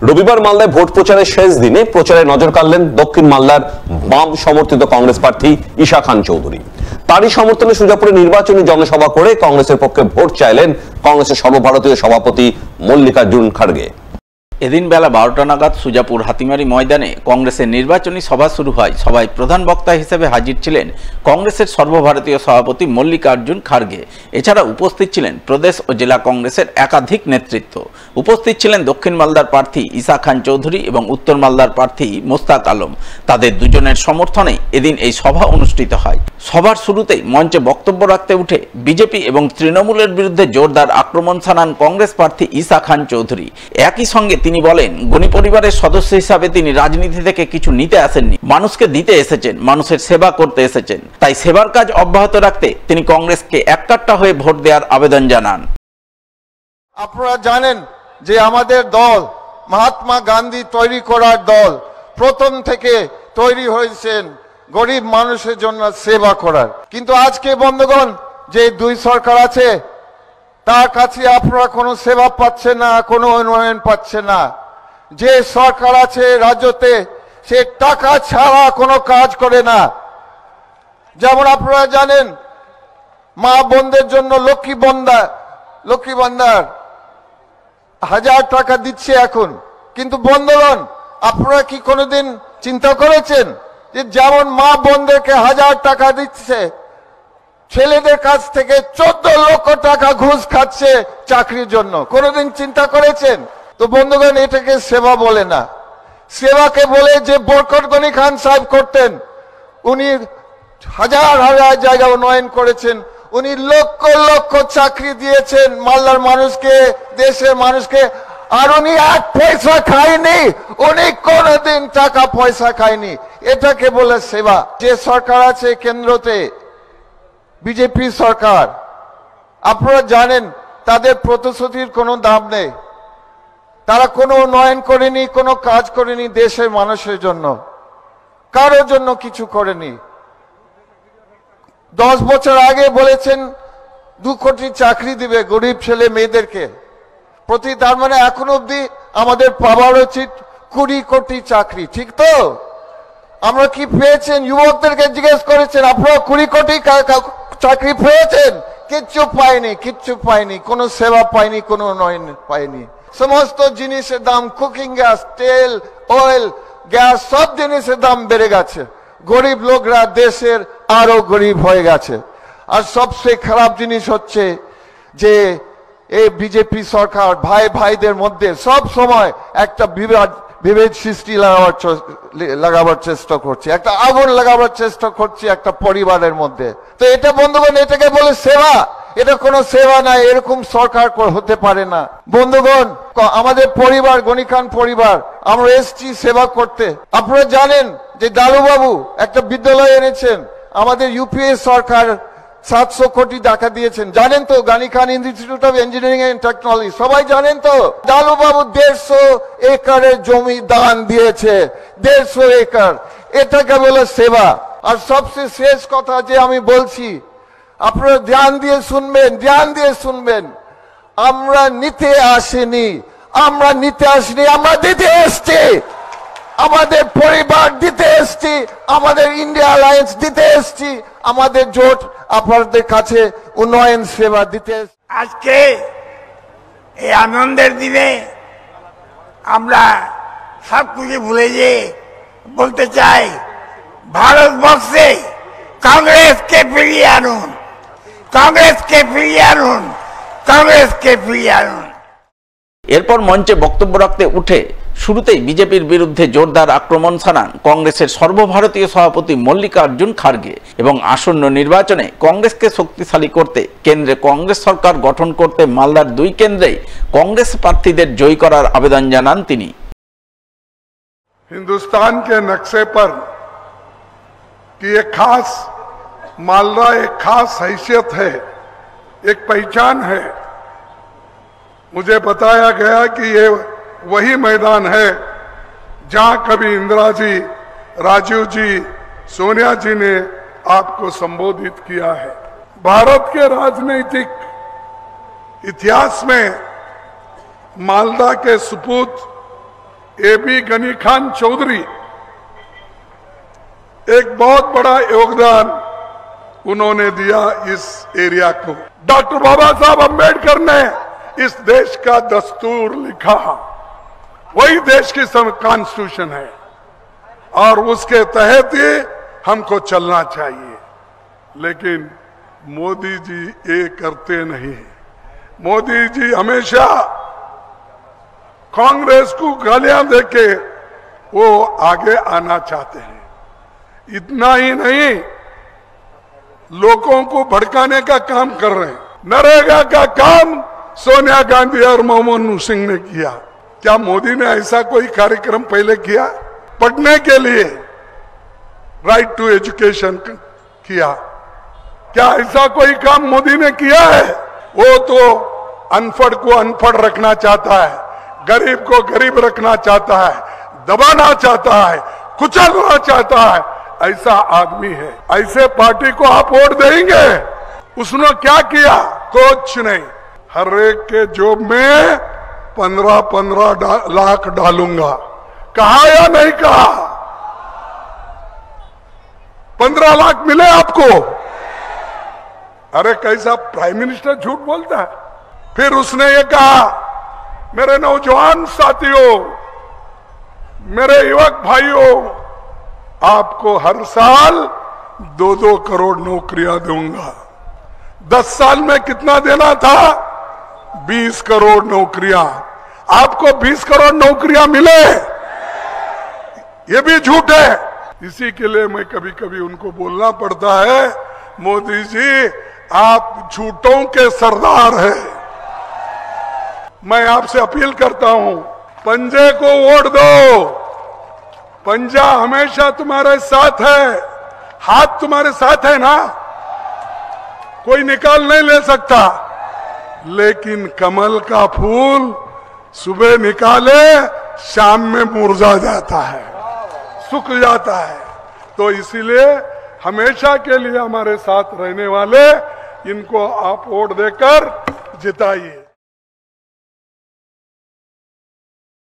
রবিবার মালদায় ভোট প্রচারের শেষ দিনে প্রচারে নজর কাড়লেন দক্ষিণ মালদার বাম সমর্থিত কংগ্রেস প্রার্থী ঈশা খান চৌধুরী। তারই সমর্থনে সুজাপুরে নির্বাচনী জনসভা করে কংগ্রেসের পক্ষে ভোট চাইলেন কংগ্রেসের সর্বভারতীয় সভাপতি মল্লিকার্জুন খাড়গে। এদিন বেলা 12টা নাগাদ সুজাপুর হাতিমারি ময়দানে কংগ্রেসের নির্বাচনী সভা শুরু হয়। সভায় প্রধান বক্তা হিসেবে হাজির ছিলেন কংগ্রেসের সর্বভারতীয় সভাপতি মল্লিকার্জুন খাড়গে। এছাড়া উপস্থিত ছিলেন প্রদেশ ও জেলা কংগ্রেসের একাধিক নেতৃত্ব। উপস্থিত ছিলেন দক্ষিণ মালদার প্রার্থী ঈশা খান চৌধুরী এবং উত্তর মালদার প্রার্থী মোস্তাক আলম। তাদের দুজনের সমর্থনে এদিন এই সভা অনুষ্ঠিত হয়। সভার শুরুতেই মঞ্চে বক্তব্য রাখতে উঠে বিজেপি এবং তৃণমূলের বিরুদ্ধে জোরদার আক্রমণ শানান কংগ্রেস প্রার্থী ঈশা খান চৌধুরী। একই সঙ্গে তিনি বলেন, গণি পরিবারের সদস্য হিসাবে তিনি রাজনীতি থেকে কিছু নিতে আসেননি, মানুষকে দিতে এসেছেন, মানুষের সেবা করতে এসেছেন। তাই সেবার কাজ অব্যাহত রাখতে তিনি কংগ্রেসকে এককাট্টা হয়ে ভোট দেওয়ার আবেদন জানান। আপনারা জানেন যে আমাদের দল মহাত্মা গান্ধী তৈরি করার দল, প্রথম থেকে তৈরি হয়েছেন গরিব মানুষের জন্য সেবা করার। কিন্তু আজকে বন্ধুগণ, যে দুই সরকার আছে তার কাছে আপনারা কোনো সেবা পাচ্ছেন না, কোনো উন্নয়ন পাচ্ছে না। যে সরকার আছে রাজ্যতে সে টাকা ছাড়া কোনো কাজ করে না। যেমন আপনারা জানেন মা বোনদের জন্য লক্ষ্মী ভান্ডার 1000 টাকা দিচ্ছে এখন। কিন্তু বন্ধুগণ, আপনারা কি কোনোদিন চিন্তা করেছেন যে যেমন মা বোনদেরকে 1000 টাকা দিচ্ছে, ছেলেদের কাছ থেকে 14 লক্ষ টাকা ঘুষ খাচ্ছে চাকরির জন্য? কোনোদিন চিন্তা করেছেন? তো বন্ধুগণ, এটাকে সেবা বলে না। সেবাকে বলে যে বরকত গনি খান সাহেব করতেন, উনি হাজার হাজার জায়গা উন্নয়ন করেছেন, উনি লক্ষ লক্ষ চাকরি দিয়েছেন মালদার মানুষকে, দেশের মানুষকে, আর উনি 1 পয়সা খায়নি, উনি কোনোদিন টাকা পয়সা খায়নি। এটাকে বলে সেবা। যে সরকার আছে কেন্দ্রতে, বিজেপি সরকার, আপনারা জানেন তাদের প্রতিশ্রুতির কোনো দাম নেই। তারা কোনো উন্নয়ন করেনি, কোনো কাজ করেনি দেশের মানুষের জন্য, কারোর জন্য কিছু করেনি। 10 বছর আগে বলেছেন 2 কোটি চাকরি দিবে গরিব ছেলে মেয়েদেরকে প্রতি, তার মানে এখন অব্দি আমাদের পাওয়ার উচিত 20 কোটি চাকরি। ঠিক তো? আমরা কি পেয়েছেন? যুবকদেরকে জিজ্ঞেস করেছেন আপনারা 20 কোটি চাকরি পেয়েছেন? কিচ্ছু পাইনি, কিচ্ছু পাইনি, কোনো সেবা পাইনি, কোনো উন্নয়ন পাইনি। সমস্ত জিনিসের দাম, কুকিং গ্যাস, তেল, অয়েল, গ্যাস, সব জিনিসের দাম বেড়ে গেছে। গরিব লোকরা দেশের আরো গরিব হয়ে গেছে। আর সবচেয়ে খারাপ জিনিস হচ্ছে যে এই বিজেপি সরকার ভাই ভাইদের মধ্যে সব সময় একটা বিভেদ সৃষ্টি লাগাবার চেষ্টা করছে, একটা আগুন লাগাবার চেষ্টা করছে একটা পরিবারের মধ্যে। তো এটা বন্ধুগণ, এটাকে বলে সেবা? এটা কোনো সেবা নাই, এরকম সরকার হতে পারে না। বন্ধুগণ, আমাদের পরিবার গনি খান পরিবার, আমরা এসছি সেবা করতে। আপনারা জানেন যে দালুবাবু একটা বিদ্যালয় এনেছেন, আমাদের ইউপিএ সরকার 700 কোটি টাকা দিয়েছেন। জানেন তো? Ghani Khan institute of engineering and technology, সবাই জানেন তো? দালুবাবু 150 একরের জমি দান দিয়েছে, 150 একর। এটাকে বলে সেবা। আর সবচেয়ে শেষ কথা যে আমি বলছি, আপনারা ধ্যান দিয়ে শুনবেন, ধ্যান দিয়ে শুনবেন। আমরা নিতে আসিনি, আমরা দিতে এসছি। আমাদের পরিবার দিতে এসছি, আমাদের ইন্ডিয়া অ্যালায়েন্স দিতে এসছি, আমাদের জোট আপনাদের কাছে উন্নয়ন সেবা দিতে। আজকে এই আনন্দের দিনে আমরা সব কিছু ভুলে যেয়ে বলতে চাই, ভারতবর্ষে কংগ্রেসকে ফিরিয়ে আনুন, কংগ্রেসকে ফিরিয়ে আনুন, কংগ্রেসকে ফিরিয়ে আনুন। এরপর মঞ্চে বক্তব্য রাখতে উঠে শুরুতেই বিজেপির বিরুদ্ধে জোরদার আক্রমণ শানান কংগ্রেসের সর্বভারতীয় সভাপতি মল্লিকার্জুন খাড়গে এবং আসন্ন নির্বাচনে কংগ্রেসকে শক্তিশালী করতে কেন্দ্রে কংগ্রেস সরকার গঠন করতে মালদার 2 কেন্দ্রেই কংগ্রেস প্রার্থীদের জয়ী করার আবেদন জানান তিনি। हिंदुस्तान के नक्शे पर कि एक खास मालदा एक खास हैसियत है, एक पहचान है। मुझे बताया गया कि ये वही मैदान है जहां कभी इंदिरा जी, राजीव जी, सोनिया जी ने आपको संबोधित किया है। भारत के राजनीतिक इतिहास में मालदा के सुपूत एबी गनी खान चौधरी, एक बहुत बड़ा योगदान उन्होंने दिया इस एरिया को। डॉक्टर बाबा साहब अम्बेडकर ने इस देश का दस्तूर लिखा, वही देश की कॉन्स्टिट्यूशन है और उसके तहत ही हमको चलना चाहिए। लेकिन मोदी जी ये करते नहीं। मोदी जी हमेशा कांग्रेस को गालियां देके वो आगे आना चाहते हैं। इतना ही नहीं, लोगों को भड़काने का काम कर रहे हैं। नरेगा का काम सोनिया गांधी और मनमोहन सिंह ने किया। क्या मोदी ने ऐसा कोई कार्यक्रम पहले किया? पढ़ने के लिए राइट टू एजुकेशन किया, क्या ऐसा कोई काम मोदी ने किया है? वो तो अनपढ़ को अनपढ़ रखना चाहता है, गरीब को गरीब रखना चाहता है, दबाना चाहता है, कुचलना चाहता है। ऐसा आदमी है। ऐसे पार्टी को आप वोट देंगे? उसने क्या किया? कुछ नहीं। हर एक के जेब में 15-15 लाख डालूंगा, कहा या नहीं कहा? 15 लाख मिले आपको? अरे कैसा प्राइम मिनिस्टर झूठ बोलता है। फिर उसने ये कहा, मेरे नौजवान साथियों, मेरे युवक भाइयों, आपको हर साल 2-2 करोड़ नौकरियां दूंगा। 10 साल में कितना देना था? 20 करोड़ नौकरियां। आपको 20 करोड़ नौकरियां मिले? ये भी झूठ है। इसी के लिए मैं कभी कभी उनको बोलना पड़ता है, मोदी जी आप झूठों के सरदार हैं। मैं आपसे अपील करता हूं, पंजे को वोट दो। पंजा हमेशा तुम्हारे साथ है, हाथ तुम्हारे साथ है ना, कोई निकाल नहीं ले सकता। लेकिन कमल का फूल सुबह निकाले, शाम में मुरझा जाता है, सूख जाता है। तो इसीलिए हमेशा के लिए हमारे साथ रहने वाले, इनको आप वोट देकर जिताइए।